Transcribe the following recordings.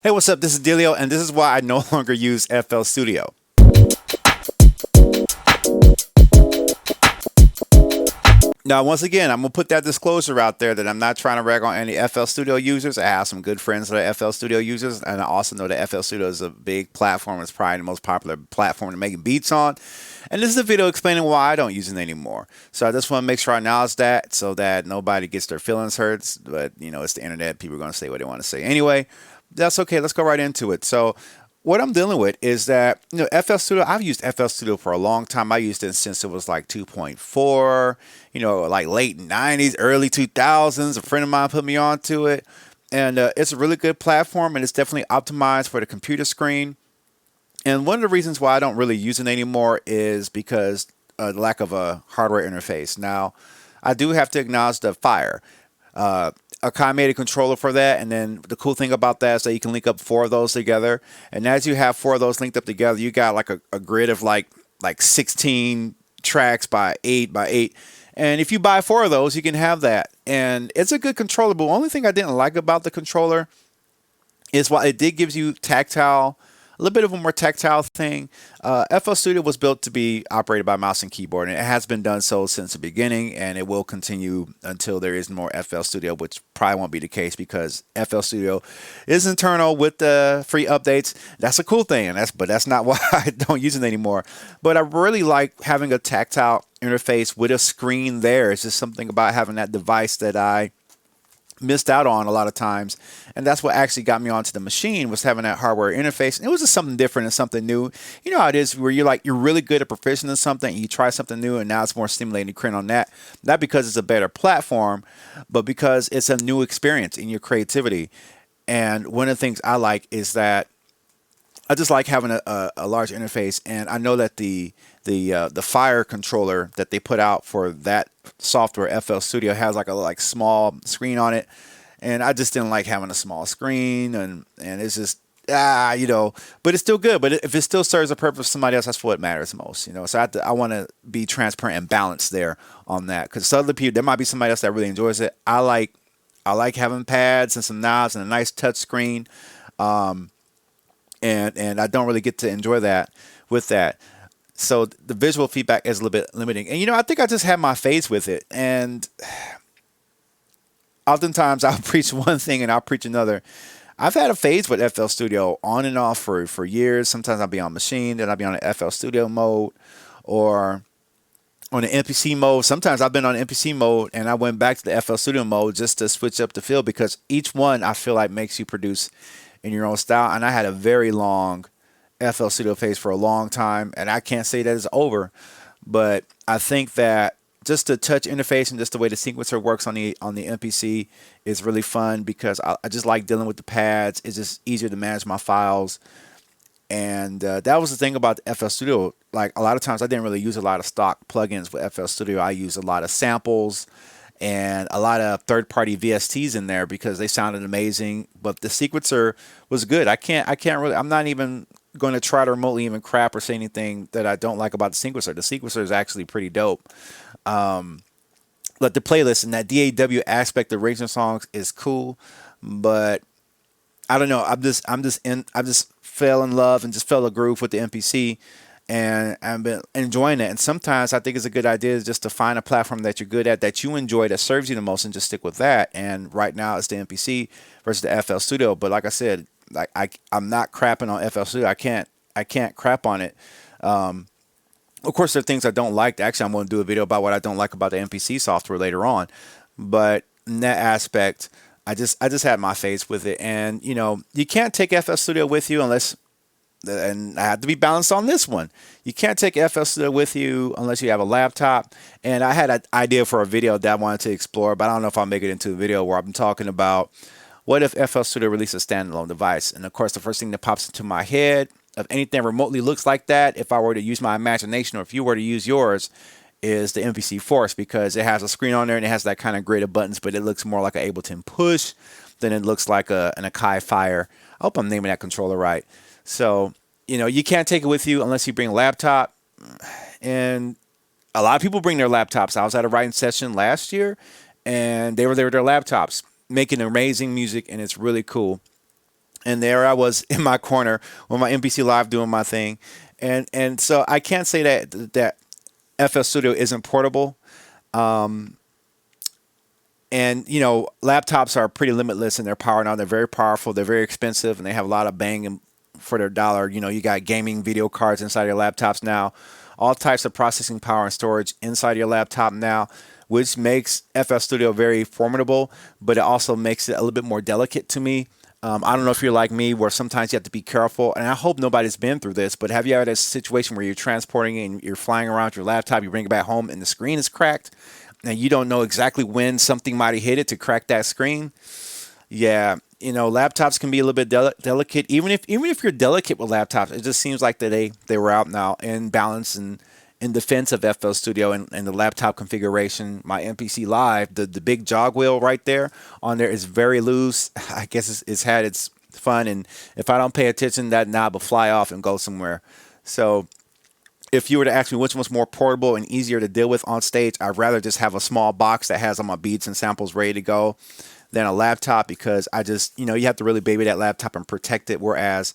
Hey, what's up? This is Delio, and this is why I no longer use FL Studio. Now, once again, I'm going to put that disclosure out there that I'm not trying to rag on any FL Studio users. I have some good friends that are FL Studio users, and I also know that FL Studio is a big platform. It's probably the most popular platform to make beats on. And this is a video explaining why I don't use it anymore. So I just want to make sure I acknowledge that so that nobody gets their feelings hurt. But, it's the internet. People are going to say what they want to say. Anyway, that's okay. Let's go right into it. So what I'm dealing with is that, FL Studio, I've used FL Studio for a long time. I used it since it was like 2.4, like late 90s, early 2000s. A friend of mine put me onto it. And it's a really good platform, and it's definitely optimized for the computer screen. And one of the reasons why I don't really use it anymore is because the lack of a hardware interface. Now, I do have to acknowledge the Fire. I made a controller for that, and then the cool thing about that is that you can link up four of those together. And as you have four of those linked up together, you got like a grid of like 16 tracks by 8 by 8. And if you buy four of those, you can have that. And it's a good controller. But the only thing I didn't like about the controller is while it did gives you tactile, a little bit of a more tactile thing. FL Studio was built to be operated by mouse and keyboard, and it has been done so since the beginning, and it will continue until there is more FL Studio, which probably won't be the case because FL Studio is internal with the free updates. That's a cool thing, and that's not why I don't use it anymore. But I really like having a tactile interface with a screen there. It's just something about having that device that I missed out on a lot of times, and that's what actually got me onto the machine, was having that hardware interface. And it was just something different and something new. You know how it is, where you're really good at proficient in something, and you try something new, and now it's more stimulating to create on that, not because it's a better platform, but because it's a new experience in your creativity. And one of the things I like is that I just like having a large interface, and I know that the Fire controller that they put out for that software, FL Studio, has like a small screen on it, and I just didn't like having a small screen, and it's just but it's still good. But if it still serves a purpose for somebody else, that's what matters most. So I want to be transparent and balanced there on that, because other people, there might be somebody else that really enjoys it. I like having pads and some knobs and a nice touch screen. And I don't really get to enjoy that with that. So the visual feedback is a little bit limiting. And I think I just had my phase with it. And oftentimes I'll preach one thing and I'll preach another. I've had a phase with FL Studio on and off for years. Sometimes I'll be on machine, then I'll be on the FL Studio mode or on the MPC mode. Sometimes I've been on MPC mode and I went back to the FL Studio mode just to switch up the feel, because each one I feel like makes you produce in your own style. And I had a very long FL Studio phase for a long time, and I can't say that it's over, but I think that just the touch interface and just the way the sequencer works on the MPC is really fun, because I just like dealing with the pads. It's just easier to manage my files. And that was the thing about the FL Studio. Like, a lot of times I didn't really use a lot of stock plugins with FL Studio. I used a lot of samples and a lot of third-party VSTs in there because they sounded amazing. But the sequencer was good. I can't really. I'm not even going to try to remotely even crap or say anything that I don't like about the sequencer. The sequencer is actually pretty dope. But the playlist and that DAW aspect of arranging songs is cool. But I don't know. I just fell in love and just fell a groove with the MPC, and I've been enjoying it. And sometimes I think it's a good idea just to find a platform that you're good at, that you enjoy, that serves you the most, and just stick with that. And right now it's the MPC versus the FL Studio. But like I said, I'm not crapping on FL Studio. I can't crap on it. Of course, there are things I don't like. Actually, I'm going to do a video about what I don't like about the MPC software later on. But in that aspect, I just had my phase with it. And you can't take FL Studio with you unless, and I have to be balanced on this one, you can't take FL Studio with you unless you have a laptop. And I had an idea for a video that I wanted to explore, but I don't know if I'll make it into a video where I'm talking about what if FL Studio releases a standalone device. And of course, the first thing that pops into my head of anything remotely looks like that, if I were to use my imagination, or if you were to use yours, is the MPC Force, because it has a screen on there and it has that kind of grid of buttons, but it looks more like an Ableton Push than it looks like an Akai Fire. I hope I'm naming that controller right. So, you can't take it with you unless you bring a laptop. And a lot of people bring their laptops. I was at a writing session last year, and they were there with their laptops making amazing music, and it's really cool. And there I was in my corner with my MPC Live doing my thing, and so I can't say that FL Studio isn't portable. And laptops are pretty limitless in their power now. They're very powerful. They're very expensive, and they have a lot of bang for their dollar. You got gaming video cards inside your laptops now, all types of processing power and storage inside your laptop now, which makes FL Studio very formidable, but it also makes it a little bit more delicate to me. I don't know if you're like me, where sometimes you have to be careful, and I hope nobody's been through this, but have you had a situation where you're transporting it and you're flying around your laptop, you bring it back home, and the screen is cracked, and you don't know exactly when something might have hit it to crack that screen? Yeah, laptops can be a little bit delicate. Even if you're delicate with laptops, it just seems like that they were out now in balance and in defense of FL Studio and the laptop configuration. My MPC Live, the big jog wheel right there on there is very loose. I guess it's had its fun, and if I don't pay attention, that knob will fly off and go somewhere. So if you were to ask me which one's more portable and easier to deal with on stage, I'd rather just have a small box that has all my beats and samples ready to go than a laptop, because I just, you have to really baby that laptop and protect it. Whereas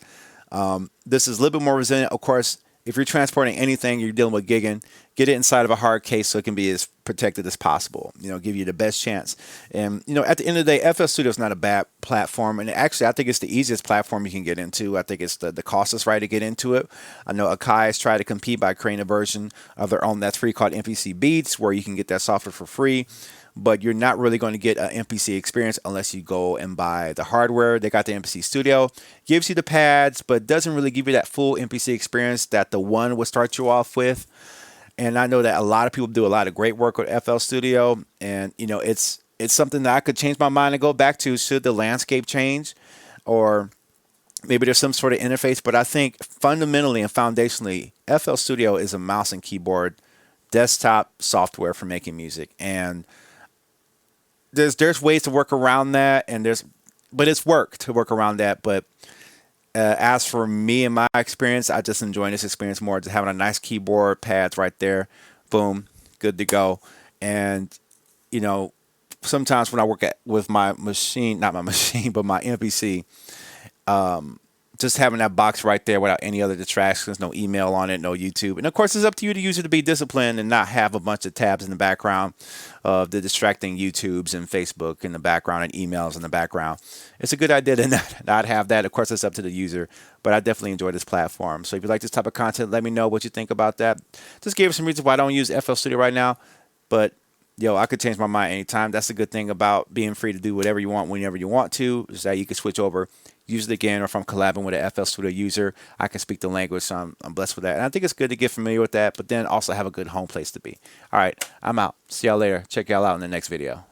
this is a little bit more resilient. Of course, if you're transporting anything, you're dealing with gigging, get it inside of a hard case so it can be as protected as possible. Give you the best chance. And at the end of the day, FL Studio is not a bad platform, and actually, I think it's the easiest platform you can get into. I think it's the cost is right to get into it. I know Akai has tried to compete by creating a version of their own that's free called MPC Beats, where you can get that software for free. But you're not really going to get an MPC experience unless you go and buy the hardware. They got the MPC Studio, gives you the pads, but doesn't really give you that full MPC experience that the one would start you off with. And I know that a lot of people do a lot of great work with FL Studio, and it's something that I could change my mind and go back to should the landscape change, or maybe there's some sort of interface. But I think fundamentally and foundationally, FL Studio is a mouse and keyboard desktop software for making music, and there's ways to work around that, but it's work to work around that. But as for me and my experience, I just enjoy this experience more, just having a nice keyboard, pads right there, boom, good to go. And sometimes when I work with my machine, not my machine, but my MPC, just having that box right there without any other distractions, no email on it, no YouTube. And of course, it's up to you to use it to be disciplined and not have a bunch of tabs in the background of the distracting YouTubes and Facebook in the background and emails in the background. It's a good idea to not have that. Of course, it's up to the user, but I definitely enjoy this platform. So if you like this type of content, let me know what you think about that. Just give some reasons why I don't use FL Studio right now, but I could change my mind anytime. That's the good thing about being free to do whatever you want whenever you want to, is that you can switch over, use it again, or if I'm collabing with an FL Studio user, I can speak the language, so I'm blessed with that. And I think it's good to get familiar with that, but then also have a good home place to be. All right, I'm out. See y'all later. Check y'all out in the next video.